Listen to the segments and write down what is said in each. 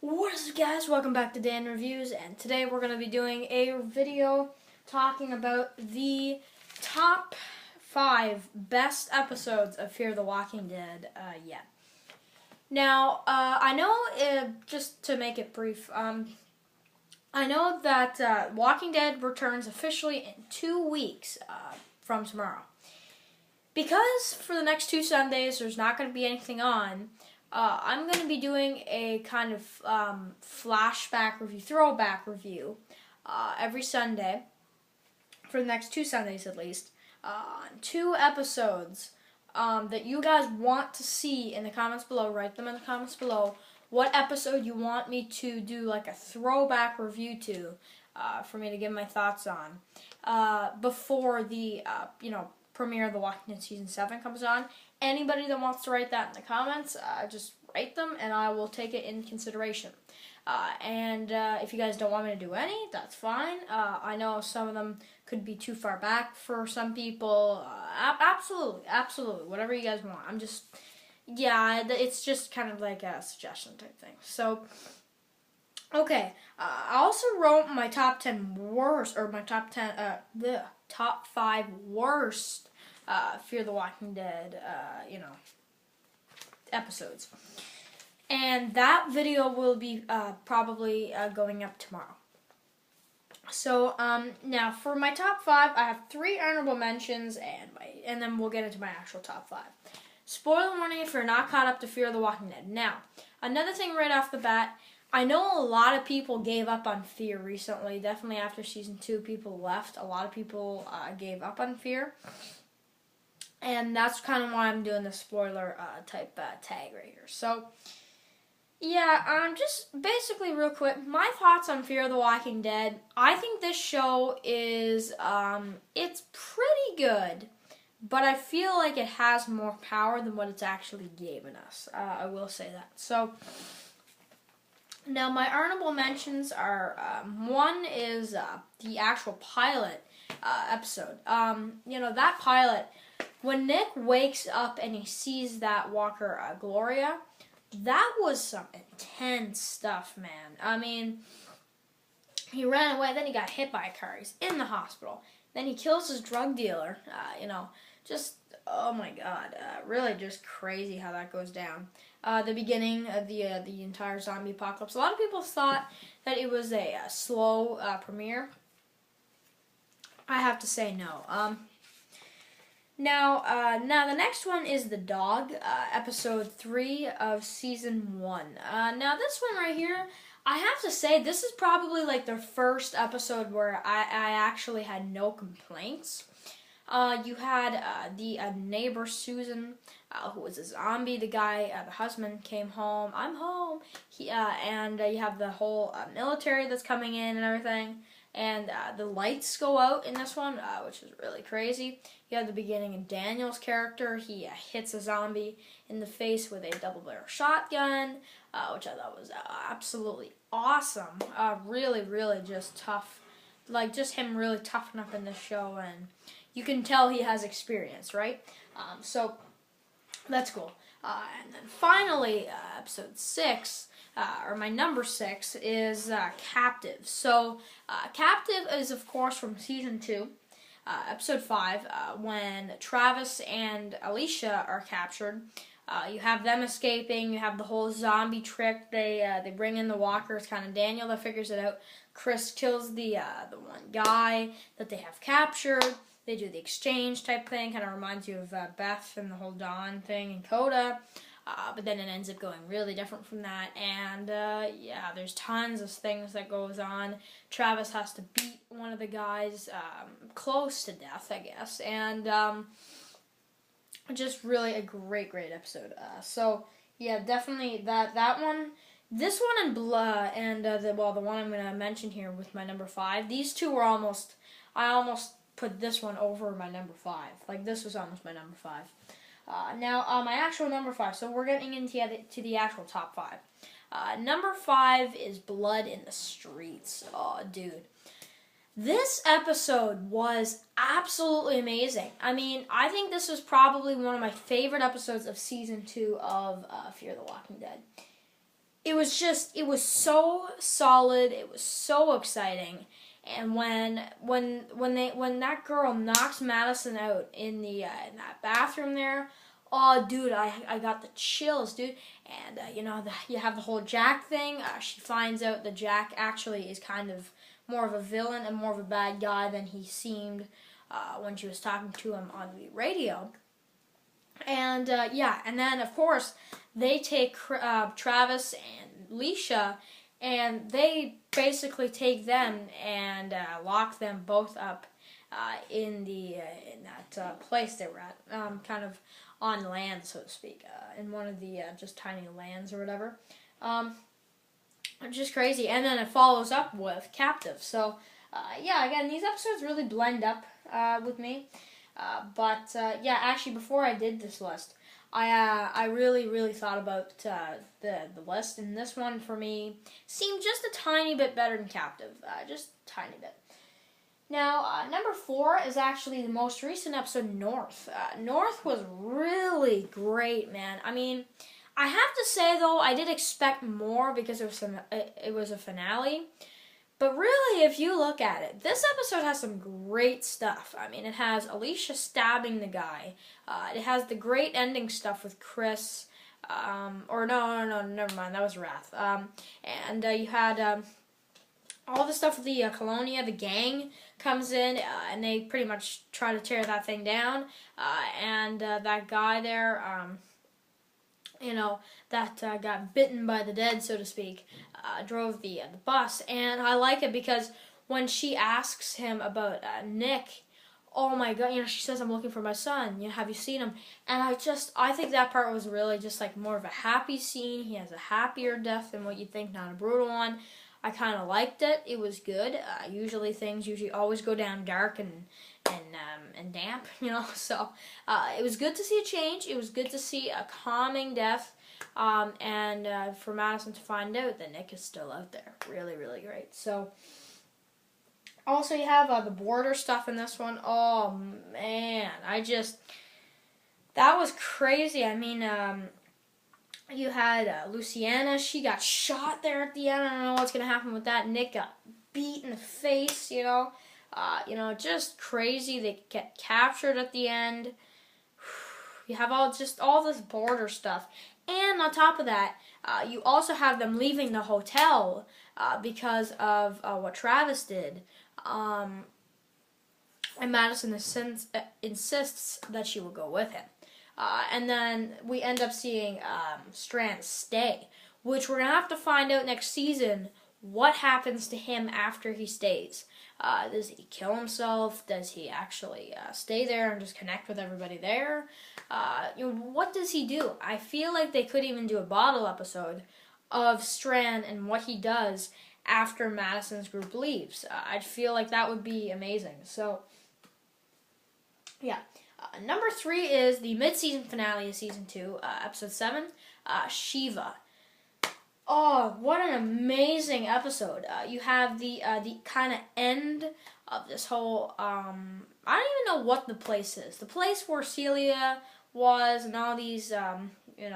What is up, guys? Welcome back to Dan Reviews, and today we're going to be doing a video talking about the top 5 best episodes of Fear the Walking Dead yet. Now, I know, just to make it brief, I know that Walking Dead returns officially in 2 weeks from tomorrow. Because for the next 2 Sundays there's not going to be anything on, I'm going to be doing a kind of flashback review, throwback review every Sunday, for the next 2 Sundays at least, on 2 episodes that you guys want to see in the comments below. Write them in the comments below what episode you want me to do like a throwback review to, for me to give my thoughts on before the premiere of The Walking Dead Season 7 comes on. Anybody that wants to write that in the comments, just write them and I will take it in consideration. And if you guys don't want me to do any, that's fine. I know some of them could be too far back for some people. Absolutely, whatever you guys want. It's just kind of like a suggestion type thing. So, okay, I also wrote my top 10 worst, or my top 10, the top 5 worst Fear the Walking Dead, episodes. And that video will be probably going up tomorrow. So, now for my top 5, I have 3 honorable mentions, and then we'll get into my actual top 5. Spoiler warning if you're not caught up to Fear the Walking Dead. Now, another thing right off the bat, I know a lot of people gave up on Fear recently. Definitely after Season 2, people left. A lot of people gave up on Fear. And that's kind of why I'm doing the spoiler type tag right here. So, yeah, just basically real quick, my thoughts on Fear the Walking Dead. I think this show is, it's pretty good, but I feel like it has more power than what it's actually given us. I will say that. So, now my honorable mentions are, one is the actual pilot episode. That pilot, when Nick wakes up and he sees that walker, Gloria, that was some intense stuff, man. I mean, he ran away, then he got hit by a car, he's in the hospital, then he kills his drug dealer, oh my god, really just crazy how that goes down. The beginning of the entire zombie apocalypse, a lot of people thought that it was a slow premiere. I have to say no. Now the next one is The Dog, episode 3 of season 1. Now this one right here, I have to say, this is probably like the first episode where I actually had no complaints. You had the neighbor Susan, who was a zombie. The guy, the husband, came home. I'm home. And you have the whole military that's coming in and everything. And the lights go out in this one, which is really crazy. You have the beginning of Daniel's character. He hits a zombie in the face with a double-barrel shotgun, which I thought was absolutely awesome. Really, really just tough. Like, just him really toughen up in this show, and you can tell he has experience, right? So, that's cool. And then finally, episode 6, or my number 6, is Captive. So, Captive is, of course, from season 2, episode 5, when Travis and Alicia are captured. You have them escaping. You have the whole zombie trick. They bring in the walkers. Kind of Daniel that figures it out. Chris kills the one guy that they have captured. They do the exchange type thing. Kind of reminds you of Beth and the whole Dawn thing and Coda. But then it ends up going really different from that. And, there's tons of things that goes on. Travis has to beat one of the guys close to death, I guess. And just really a great episode. Definitely that one. This one and the one I'm going to mention here with my number 5. These two were I almost put this one over my number 5. Like, this was almost my number 5. Now, my actual number 5. So we're getting into the actual top 5. Number 5 is Blood in the Streets. Oh, dude. This episode was absolutely amazing. I mean, I think this was probably one of my favorite episodes of season 2 of Fear the Walking Dead. it was so solid. It was so exciting. And when that girl knocks Madison out in that bathroom there, oh dude, I got the chills, dude. And you have the whole Jack thing. She finds out that Jack actually is kind of more of a villain and more of a bad guy than he seemed when she was talking to him on the radio. And and then of course they take Travis and Leisha, and they basically take them and lock them both up in that place they were at, kind of on land, so to speak, in one of the just tiny lands or whatever. Just crazy. And then it follows up with Captive. So again, these episodes really blend up with me. Actually, before I did this list, I really thought about the list, and this one for me seemed just a tiny bit better than Captive, just a tiny bit. Now, number 4 is actually the most recent episode, North. North was really great, man. I mean, I have to say though, I did expect more because it was a finale. But really, if you look at it, this episode has some great stuff. I mean, it has Alicia stabbing the guy. It has the great ending stuff with Chris. No, never mind. That was Wrath. And you had all the stuff with the Colonia. The gang comes in, and they pretty much try to tear that thing down. And that guy there, that got bitten by the dead, so to speak, drove the bus. And I like it because when she asks him about Nick, oh my god, she says, I'm looking for my son, have you seen him? And I think that part was really just like more of a happy scene. He has a happier death than what you'd think, not a brutal one. I kind of liked it. It was good. Usually things always go down dark and damp, so it was good to see a change. It was good to see a calming death, and for Madison to find out that Nick is still out there. Really, really great. So also you have the border stuff in this one. Oh man, that was crazy. I mean, you had Luciana. She got shot there at the end. I don't know what's gonna happen with that. Nick got beat in the face. Just crazy. They get captured at the end. You have all this border stuff, and on top of that, you also have them leaving the hotel because of what Travis did. And Madison insists that she will go with him. And then we end up seeing Strand stay, which we're going to have to find out next season what happens to him after he stays. Does he kill himself? Does he actually stay there and just connect with everybody there? What does he do? I feel like they could even do a bottle episode of Strand and what he does after Madison's group leaves. I'd feel like that would be amazing. So, yeah. Number 3 is the mid-season finale of Season 2, Episode 7, Shiva. Oh, what an amazing episode. You have the kind of end of this whole, I don't even know what the place is. The place where Celia was and all these,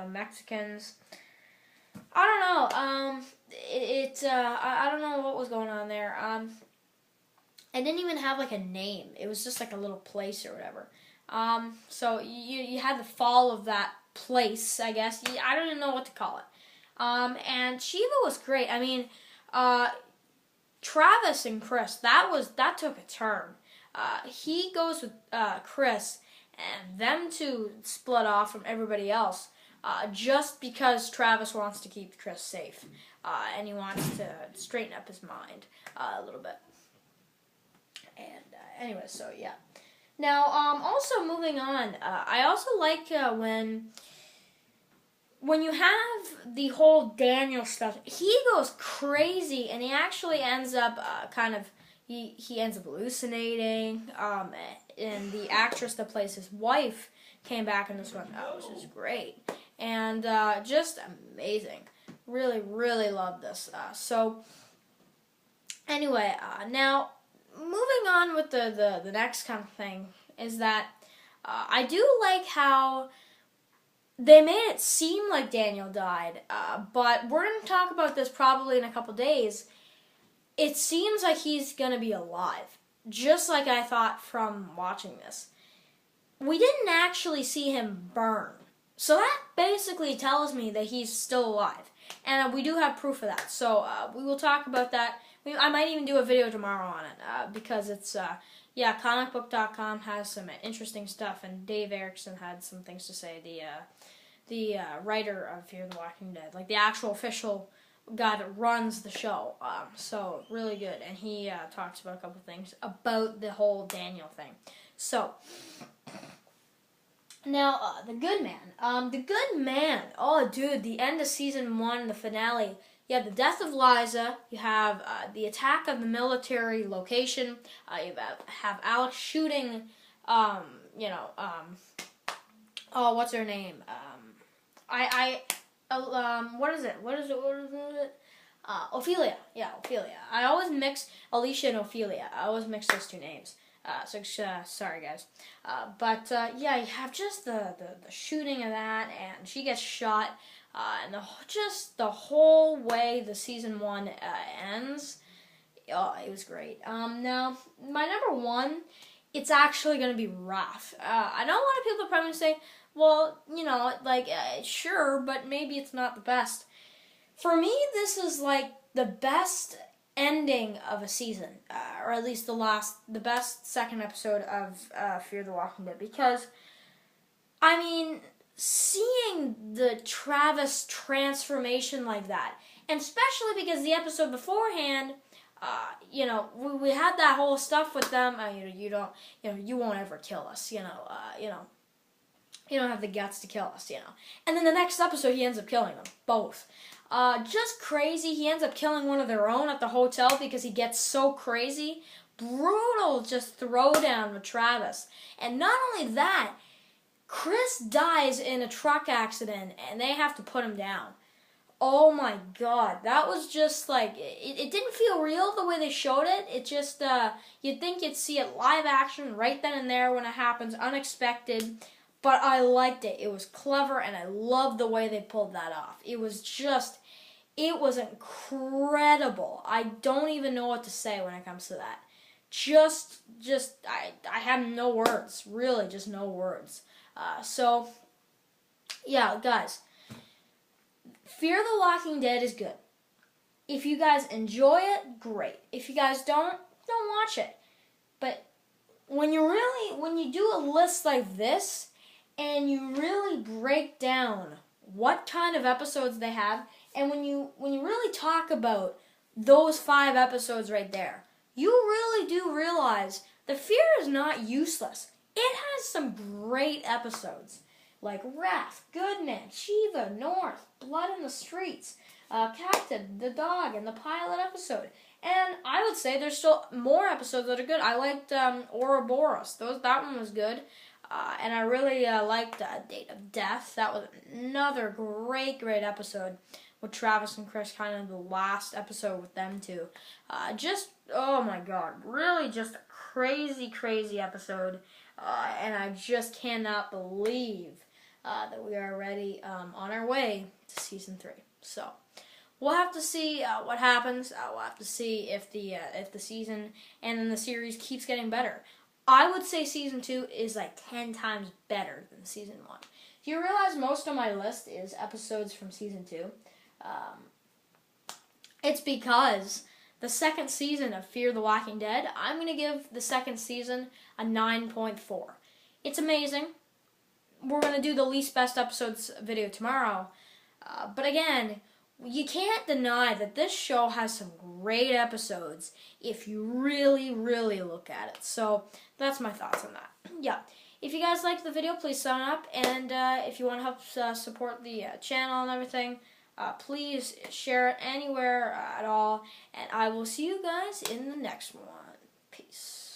Mexicans. I don't know. I don't know what was going on there. It didn't even have like a name. It was just like a little place or whatever. So you had the fall of that place, I guess. I don't even know what to call it. And Shiva was great. I mean, Travis and Chris, that took a turn. He goes with Chris, and them two split off from everybody else, just because Travis wants to keep Chris safe, and he wants to straighten up his mind a little bit. And anyway, so yeah. Now, also moving on, I also like when you have the whole Daniel stuff, he goes crazy, and he actually ends up he ends up hallucinating, and the actress that plays his wife came back in this one, which is great, and just amazing. Really, really love this. So, anyway, now, moving on with the next kind of thing is that I do like how they made it seem like Daniel died, but we're going to talk about this probably in a couple days. It seems like he's going to be alive, just like I thought from watching this. We didn't actually see him burn, so that basically tells me that he's still alive, and we do have proof of that, so we will talk about that. I might even do a video tomorrow on it, because it's, comicbook.com has some interesting stuff, and Dave Erickson had some things to say, the writer of Fear the Walking Dead, like the actual official guy that runs the show, so really good, and he talks about a couple things about the whole Daniel thing. So, now, the Good Man, oh dude, the end of season 1, the finale. You have the death of Liza, you have the attack of the military location, you have Alex shooting, oh, what's her name? What is it? Ophelia. Yeah, Ophelia. I always mix Alicia and Ophelia. I always mix those two names. Sorry guys. Yeah, you have just the shooting of that, and she gets shot, and just the whole way the season 1 ends. Oh, it was great. Now, my number 1, it's actually going to be Wrath. I know a lot of people probably say, well, sure, but maybe it's not the best. For me, this is like the best ending of a season, or at least the best second episode of Fear the Walking Dead, because, I mean, seeing the Travis transformation like that, and especially because the episode beforehand, we had that whole stuff with them. You won't ever kill us. You don't have the guts to kill us. And then the next episode, he ends up killing them both. Just crazy. He ends up killing one of their own at the hotel because he gets so crazy. Brutal, just throwdown with Travis. And not only that, Chris dies in a truck accident, and they have to put him down. Oh my god, that was just like, it didn't feel real the way they showed it. It just, you'd think you'd see it live action right then and there when it happens, unexpected. But I liked it. It was clever, and I loved the way they pulled that off. It was incredible. I don't even know what to say when it comes to that. I have no words. Really, just no words. Yeah, guys. Fear the Walking Dead is good. If you guys enjoy it, great. If you guys don't watch it. But when you do a list like this, and you really break down what kind of episodes they have, and when you really talk about those 5 episodes right there, you really do realize the Fear is not useless. It has some great episodes, like Wrath, Goodman, Shiva, North, Blood in the Streets, Captain, the Dog, and the pilot episode. And I would say there's still more episodes that are good. I liked Ouroboros. That one was good. And I really liked Date of Death. That was another great episode with Travis and Chris, kind of the last episode with them two. Oh my god, really just a crazy episode. And I just cannot believe that we are already on our way to season 3. So we'll have to see what happens. We'll have to see if the season and then the series keeps getting better. I would say season 2 is like 10 times better than season 1. Do you realize most of my list is episodes from season 2? It's because the second season of Fear the Walking Dead, I'm going to give the second season a 9.4. It's amazing. We're going to do the least best episodes video tomorrow. But again, you can't deny that this show has some great episodes if you really look at it. So that's my thoughts on that. Yeah. If you guys liked the video, please sign up. And if you want to help support the channel and everything, please share it anywhere at all. And I will see you guys in the next one. Peace.